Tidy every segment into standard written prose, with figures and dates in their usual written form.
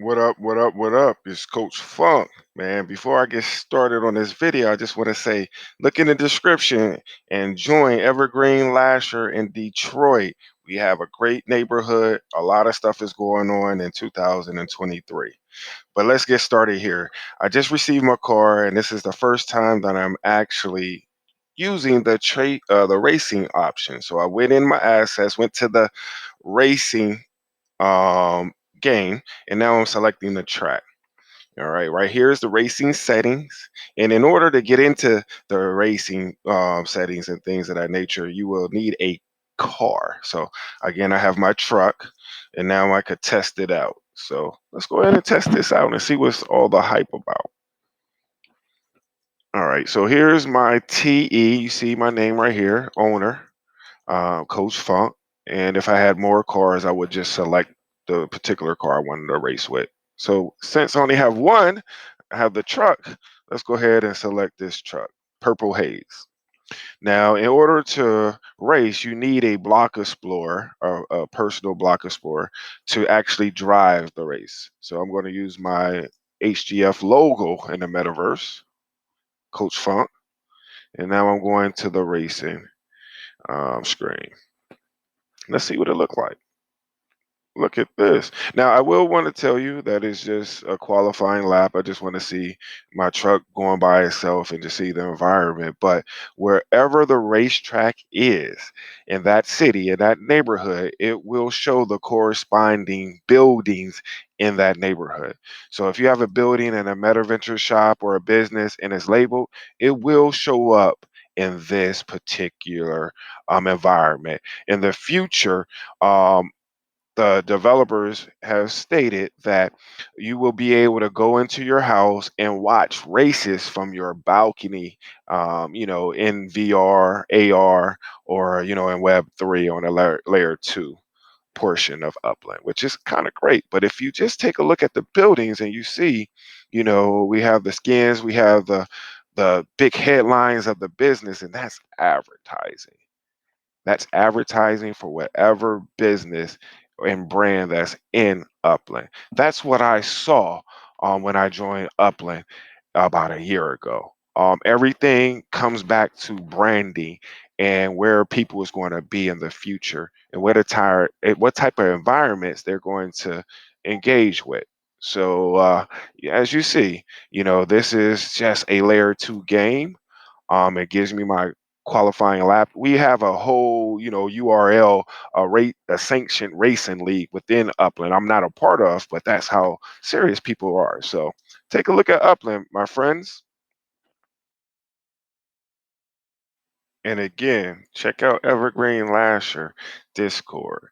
What up? What up? What up? It's Coach Funk, man. Before I get started on this video, I just want to say look in the description and join Evergreen Lasher in Detroit. We have a great neighborhood. A lot of stuff is going on in 2023. But let's get started here. I just received my car, and this is the first time that I'm actually using the racing option. So I went in my assets, went to the racing um, game, and now I'm selecting the track. All right, right here is the racing settings. And in order to get into the racing settings and things of that nature, you will need a car. So again, I have my truck, and now I could test it out. So let's go ahead and test this out and see what's all the hype about. All right, so here's my TE. You see my name right here, owner. Coach Funk. And if I had more cars, I would just select the particular car I wanted to race with. So since I only have one, I have the truck. Let's go ahead and select this truck, Purple Haze. Now, in order to race, you need a block explorer, a personal block explorer, to actually drive the race. So I'm going to use my HGF logo in the Metaverse, Coach Funk, and now I'm going to the racing screen. Let's see what it looks like. Look at this. Now, I will want to tell you that it's just a qualifying lap. I just want to see my truck going by itself and to see the environment. But wherever the racetrack is in that city, in that neighborhood, it will show the corresponding buildings in that neighborhood. So if you have a building in a MetaVenture shop or a business and it's labeled, it will show up in this particular environment. In the future, the developers have stated that you will be able to go into your house and watch races from your balcony, in VR, AR, or, in Web3 on a layer two portion of Upland, which is kind of great. But if you just take a look at the buildings and you see, we have the skins, we have the big headlines of the business, and that's advertising. That's advertising for whatever business and brand that's in Upland. That's what I saw when I joined Upland about a year ago. Everything comes back to branding and where people is going to be in the future and what type of environments they're going to engage with. So as you see, this is just a layer two game. It gives me my qualifying lap. We have a whole, URL, a sanctioned racing league within Upland. I'm not a part of, but that's how serious people are. So take a look at Upland, my friends. And again, check out Evergreen Lasher Discord.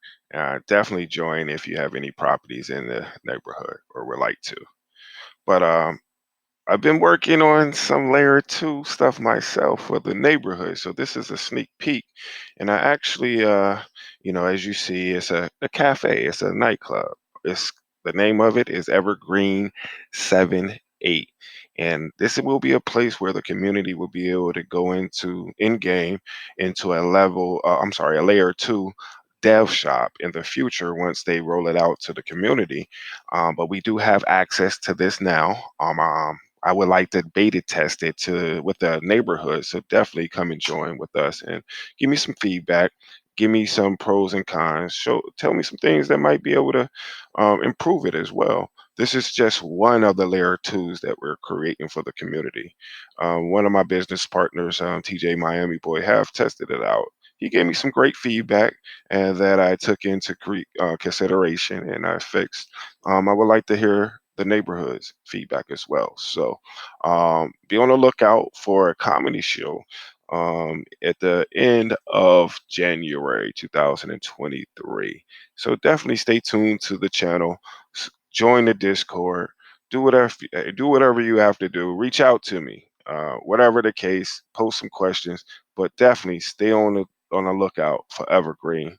Definitely join if you have any properties in the neighborhood or would like to. But I've been working on some layer two stuff myself for the neighborhood. So this is a sneak peek. And I actually, as you see, it's a cafe, it's a nightclub. It's the name of it is Evergreen 7-8. And this will be a place where the community will be able to go into in game into a layer two dev shop in the future once they roll it out to the community. But we do have access to this now. I would like to beta test it to with the neighborhood. So definitely come and join with us and give me some feedback. Give me some pros and cons. Tell me some things that might be able to improve it as well. This is just one of the layer twos that we're creating for the community. One of my business partners, TJ Miami Boy, have tested it out. He gave me some great feedback and that I took into consideration and I fixed. I would like to hear the neighborhood's feedback as well. So be on the lookout for a comedy show at the end of January 2023. So definitely stay tuned to the channel, join the Discord, do whatever you have to do. Reach out to me, whatever the case. Post some questions, but definitely stay on the lookout for Evergreen